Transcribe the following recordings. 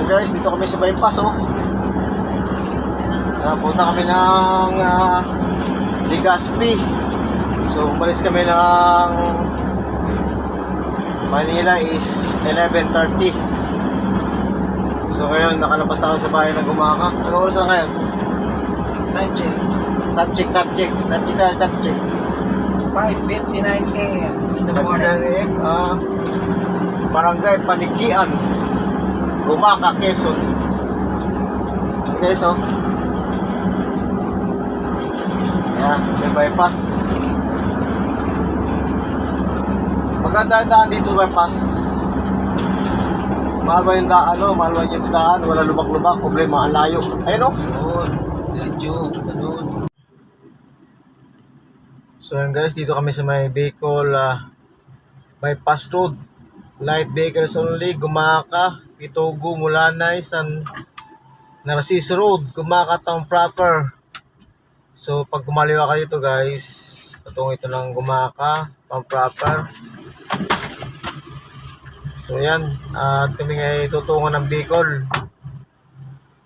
Ayan guys, dito kami sa bypass oh. Punta kami ng Legazpi. So umalis kami ng Manila is 11:30. So ngayon nakalabas na kami sa bahay ng Gumaka. Anong oras na ngayon? Time check. Top check 5:59 a.m. in the morning. Barangay Panikian, Gumaka, Quezon. Okay, so yan, may bypass. Maganda yung daan dito, bypass. Mahal ba yung daan, mahal ba yung daan, wala lubak-lubak, problema, ang layo. Ayun o. Diretso, ganun. So yan guys, dito kami sa may Bicol bypass road. Light vehicles only, Gumaka, Pitugo, Mulanay, San Narciso Road, Gumaka Town proper. So pag kumaliwa kayo dito guys, patungo ito ng Gumaka Town proper. So yan, at kami ngayon tutungo ng Bicol.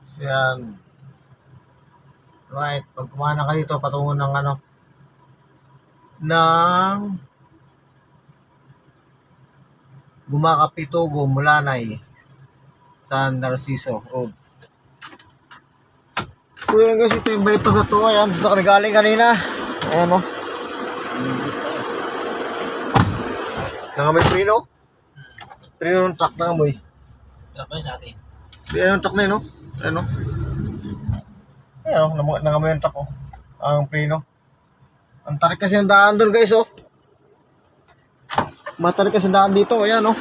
So yan. Right, pag kumana ka dito, patungo ng ng Gumaka, Pitugo, Mulanay, San Narciso Road. So yan guys, ito yung bypass na to. Ayan, dito kami galing kanina. Ayan o. Nangamoy prino. Prino ng truck nangamoy. Trap yun sa atin. Ayan yung truck na yun o. Ayan o. Ayan o, nangamoy yung truck o. Ang prino. Ang tarik kasi yung daan doon guys o. Matarik kasi yung daan dito. Ayan o.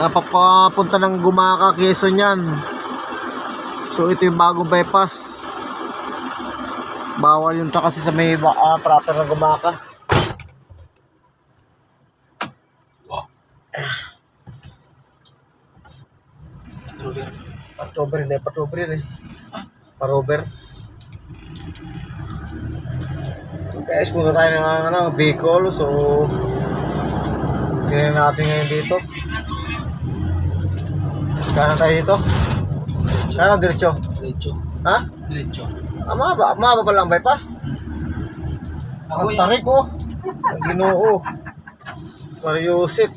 Papapunta ng Gumaka, Quezon yan. So ito yung bagong bypass. Bawal yung truck kasi sa may proper ng Gumaka. Wow. Patrover hindi, patrover yun eh. Parover. Guys, punta tayo ng Bicol. So tingnan natin ngayon dito. Kanan tayo dito. Ano, diretso? Diretso. Ha? Diretso. Maba pa lang bypass? Ang tarik oh. Ang Ginoo. Mariusit.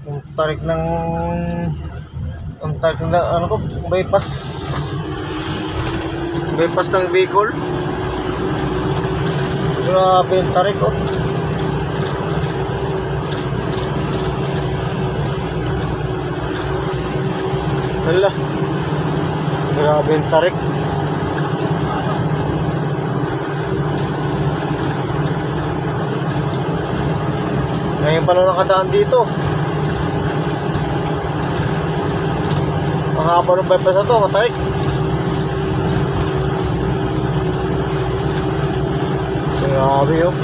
Ang tarik ng ano ko, bypass. Bypass ng Bicol. Grabe ang tarik oh. Hala, grabe yung tarik. Ngayon pala nakadaan dito. Ang haba ng bypass na to, matarik. Grabe yun.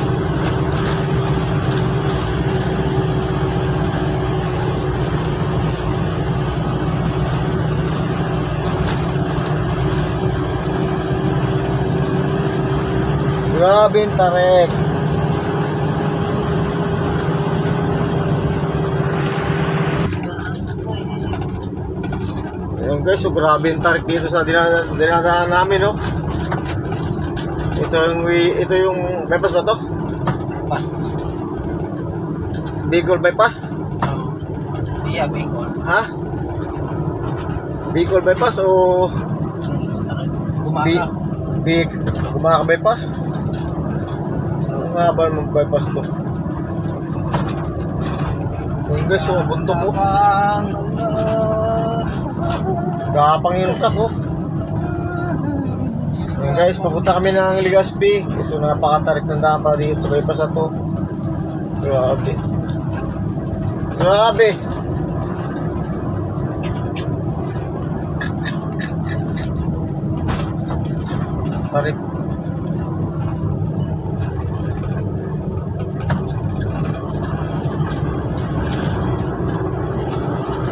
Grabe yung tarik. Ayun guys, so grabe yung tarik dito sa dinadaan namin, no? Ito yung bypass ba to? Bypass. Bicol bypass? Iya, Bicol. Ha? Bicol bypass o Gumaka. Gumaka bypass? Ang haba ng bypass to. Ayun guys, so bunto mo. Gapang yung truck oh. Ayun guys, papunta kami ng Legazpi. So napakatarik ng daan para dito sa bypass na to. Grabe. Grabe. Tarik.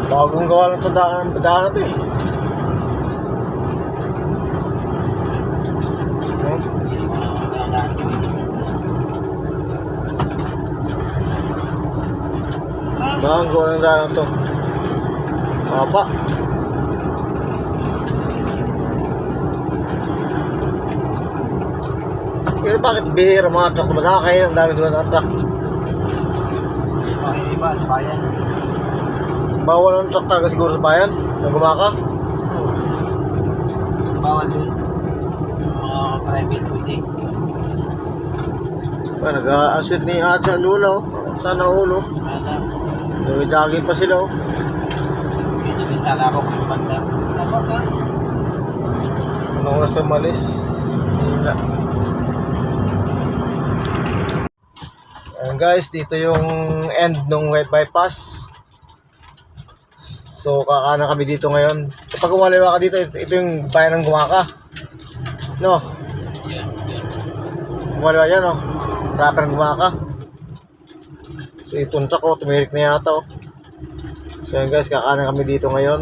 Bagong gawa ng daan na to eh. Banggo ng daan to. Haba. Pero bakit bihira mga truck? Magkakain ang dami doon ng truck. Okay, iba sa bayan. Bawal ang truck talaga siguro sa bayan. Nang gumaka. Oo. Bawal dun. Mga private pwede. Nag-aswit ni At sa lulo. Sana ulo. Ada. Jogging pa sila. Medyo pinsala ako kung banda. Tama ba? Anong oras na umalis? Wala. Ayan guys, dito yung end ng wet bypass. So kakanan kami dito ngayon. Kapag umaliwa ka dito, ito yung bayan ng Gumaka. No? Yun. Umaliwa yan, no? Rapper ng Gumaka. So itong truck, tumirik na yata, oh. So yun guys, kakanan kami dito ngayon.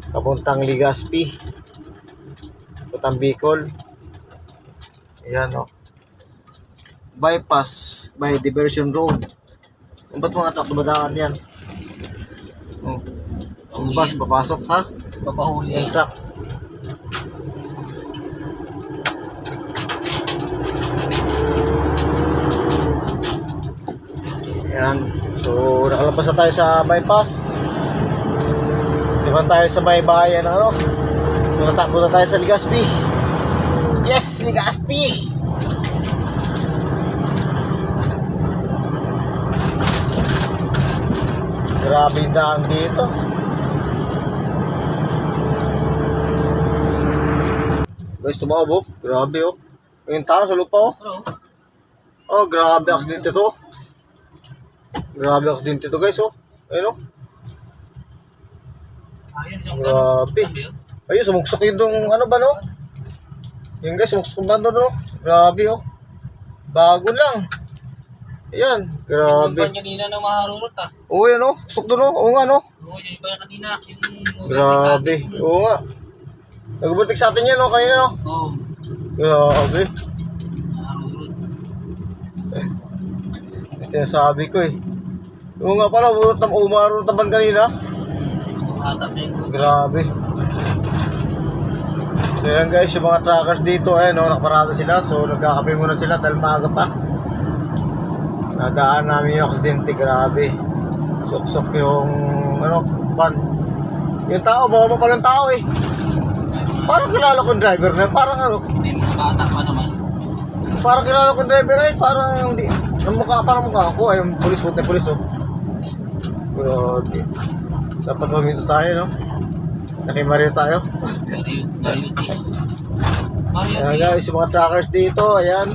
Papuntang Legazpi. Papuntang Bicol. Ayan, oh. Bypass by Diversion Road. Ba't mga truck dumadaan yan? Oh. Ang bus papasok, ha? Papahuli Yung truck. Ayan. So nakalabas na tayo sa bypass. Diban tayo sa may bayan, ano? Punta tayo sa Legazpi. Yes, Legazpi! Grabe yung daan dito. Guys, tumawag, oh. Grabe, oh. Yung tao sa lupa, oh. Hello. Oh, grabe accident ito. Grabe accident ito, guys, oh. Ayun, oh. Ayun, isang Grabe. Ayun, sumuksok yun dong, ano ba, no? Yung guys, sumuksok yung bando, no? Grabe, oh. Bago lang. Ayan, Yung grabe. iba kanina na maharurot ah. Oo, yan, oh. Suk doon, oh. Oo nga, no? Oo, yung iba kanina. Yung Grabe. Oo nga. Nagbutik sa atin yan, no? Kanina, no? Oo. Grabe. Maharurot. Sinasabi ko, eh. Oo nga pala, umarurot naman kanina. Hatap na yung good. Grabe. So yan guys, yung mga truckers dito, no, nakaparada sila. So nagkakape muna sila dahil maaga pa. Nadaan namin yung aksidente, grabe. Sok-sok yung, ano, van. Yung tao, bawa pa palang tao, eh. Parang kilala kong driver na, parang ano, May mga bata pa naman. parang kilala kong driver ay, parang hindi, ang mukha, parang mukha ako, ay, yung pulis, na pulis, oh. Grabe. Dapat maminto tayo, no? Nakimario tayo. Mariotis. Ayan guys, yung mga truckers dito, ayan.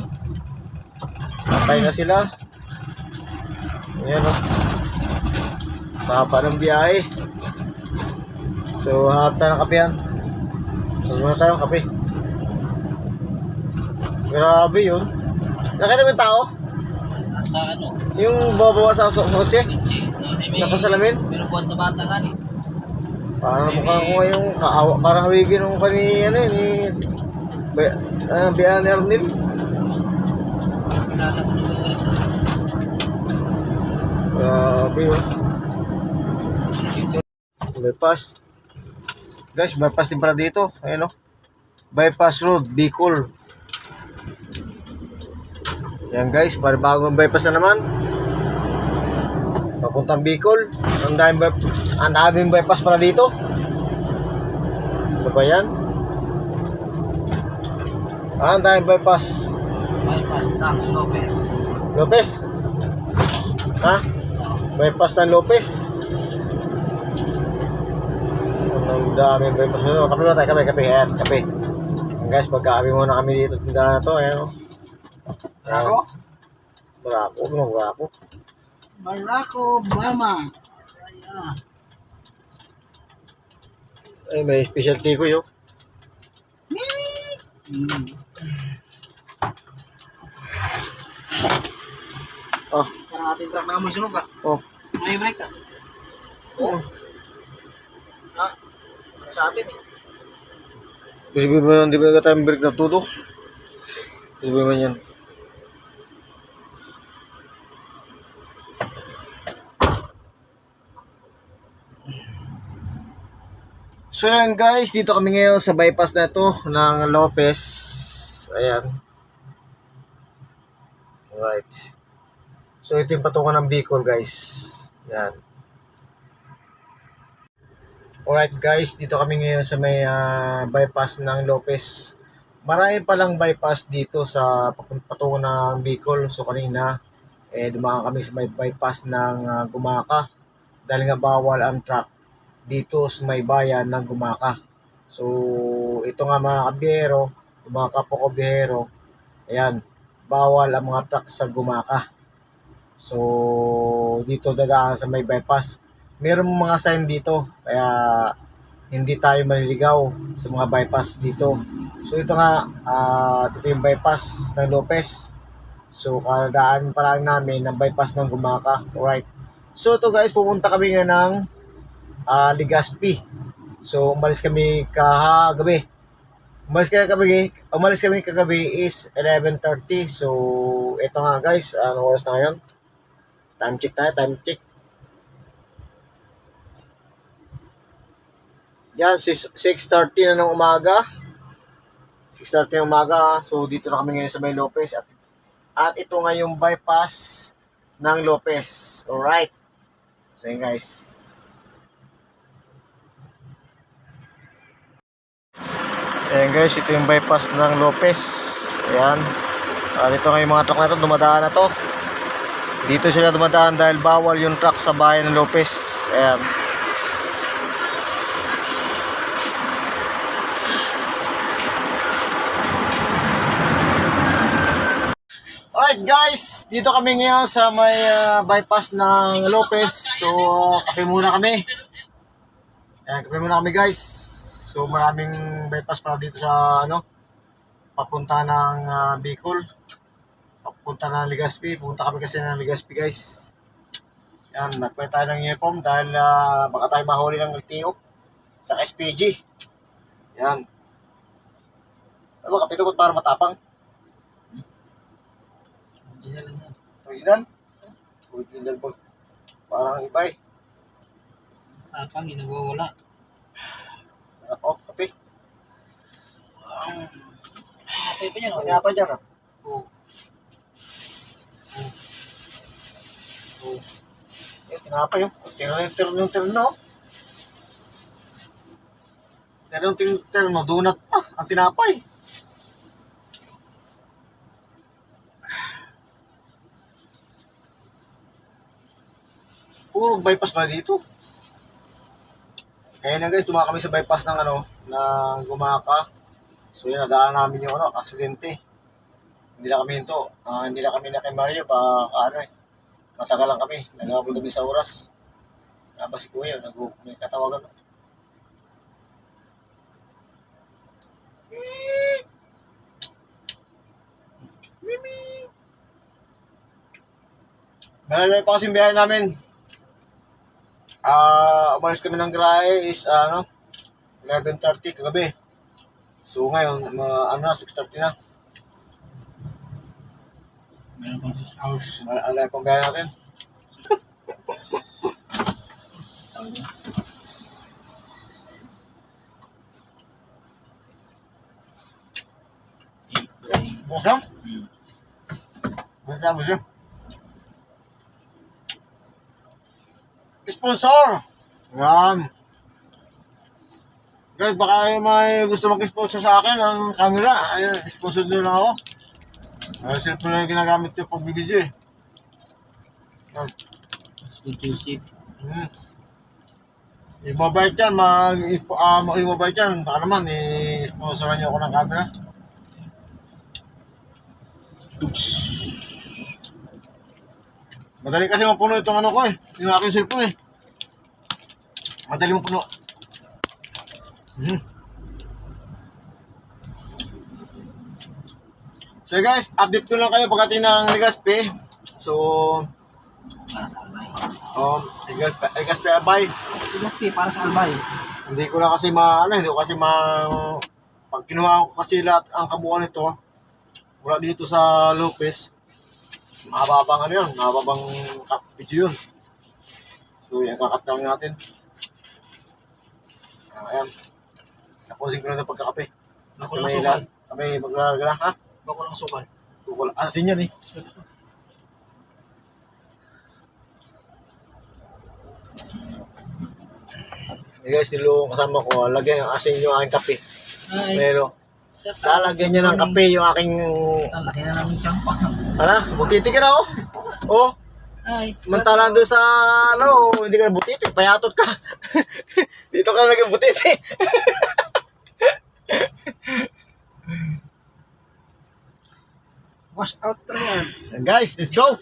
Patay na sila. Ayan, oh. Papa ng biyahe. So, hanap tayo ng kape yan. So, muna tayo ng kape. Grabe yun. Nakita mo yung tao? Sa ano? Yung babawa sa kotse? May Nakasalamin? binubuhat na bata ka eh. Parang mukha ko ngayong kaawa. Parang hawigin nung kani, ano yun, ni... Biyahe ni Arnil. Kilala ko nung gawalis na. Grabe yun. Bypass. Guys, bypass din pala dito. Ayan, o. Bypass Road, Bicol. Yan guys, para bagong bypass na naman. Papuntang Bicol. Ang daming bypass pala dito. Ano ba yan? Ang daming bypass. Bypass ng Lopez. Lopez? Ha? Bypass ng Lopez? Ang daming bypass. Kape muna tayo, kape. Ayan, kape. Guys, pagkakape muna kami dito sa tindahan na to. Ayan, o. Barako? Barako, ano barako? Barako, Mama. Ayan. Ay, may specialty ko yun. Oh, Parang ating truck na amoy sunog ah. oh. May break ah. Oh. Ha? Sa atin eh. Gusto mo ba hindi ba tayo break na tuto? Gusto mo ba yan? So yan guys, dito kami ngayon sa bypass na ito ng Lopez. Ayan. Alright. So ito yung patungan ng Bicol guys. Yan. Alright guys, dito kami ngayon sa may bypass ng Lopez. Marami palang bypass dito sa patungan ng Bicol. So kanina, dumaan kami sa may bypass ng Gumaka. Dahil nga bawal ang truck dito sa may bayan ng Gumaka. So ito nga mga kabiyero, mga kapokobiyero, ayan, bawal ang mga truck sa Gumaka. So dito dadaan sa may bypass. Meron mga sign dito, kaya hindi tayo maliligaw sa mga bypass dito. So ito nga, ito yung bypass ng Lopez. So kadaan pa lang namin ng bypass ng Gumaka. Alright. So ito guys, pupunta kami nga ng Legazpi. So umalis kami kagabi. Umalis kami kagabi is 11:30. So ito nga guys, anong oras na ngayon? Time check tayo, time check. Yan, 6:30 na ng umaga. 6:30 ng umaga. So dito na kami ngayon sa may Lopez. At ito nga yung bypass ng Lopez. Alright. So yun guys. Ayan guys, ito yung bypass ng Lopez. Ayan. Dito nga yung mga truck na ito, dumadaan na to. Dito sila dumadaan dahil bawal yung truck sa bayan ng Lopez. Ayan. Alright guys, dito kami ngayon sa may bypass ng Lopez. So, kape muna kami. Ayan, kape muna kami guys. So, maraming bypass para dito sa papunta ng Bicol. Papunta ng Legazpi. Pupunta kami kasi ng Legazpi guys. Ayan, nagpaya tayo ng uniform dahil baka tayo mahuli ng LTO sa SPG. Ayan. Ano ba, kape ito para matapang? Original? Original ba? Parang iba eh. Tapang, ginagwawala. Sarap oh, kape. Kape pa yan, Kanya pa dyan ah. Oo. Tinapay yun. Terno. Terno, donut pa. Ang tinapay. Puro bypass pa dito. Kaya na guys, tumakas kami sa bypass ng ng Gumaka. So yun, nadaan namin yung aksidente. Hindi na kami hinto. Hindi na kami na kay Mario matagal lang kami. Nagabol kami sa oras. Naba si Kuya, may katawagan. Malalay pa kasing biyahe namin. Umalis kami ng Grahe is 11:30 kagabi. So ngayon, 6:30 na. Meron pang 6 hours. Alay pang biyahe natin. Masam? Masam siya. Sponsor! Yan. Guys, baka may gusto mag-sponsor sa akin ng camera. Ayun, sponsor nyo lang ako. Cellphone na yung ginagamit yung pagbibidyo eh. Yan. Exclusive. Ibabait yan, ibabait yan. Baka naman, i-sponsoran nyo ako ng camera. Madali kasi mapuno itong ko eh. Yung aking cellphone eh. Madali mapuno. So guys, update ko lang kayo pagdating ng Legazpi. So, Para sa Albay. Legazpi Albay. Legazpi para sa Albay. Hindi ko kasi pag kinuha ko kasi lahat ang kabuuan nito, mula dito sa Lopez, mababang mababang video yun. So yan, kakat lang natin. Ayan. Tapusin ko na ng pagkakape. Bako ng sukal. Kami maglalagala, ha? Bako ng sukal. Kukul. Asin yan eh. Hey guys, nilong kasama ko. Lagyan ng asin yung aking kape. Ay, Pero, lalagyan niya ng kape yung aking... laki na namin tiyangpa. Ano? Butiti ka na oh. Oh. Ay, Mantalan doon sa ano, hindi ka na butiti, payatot ka. Dito ka lagyan butiti. wash out na yan. Guys, let's go.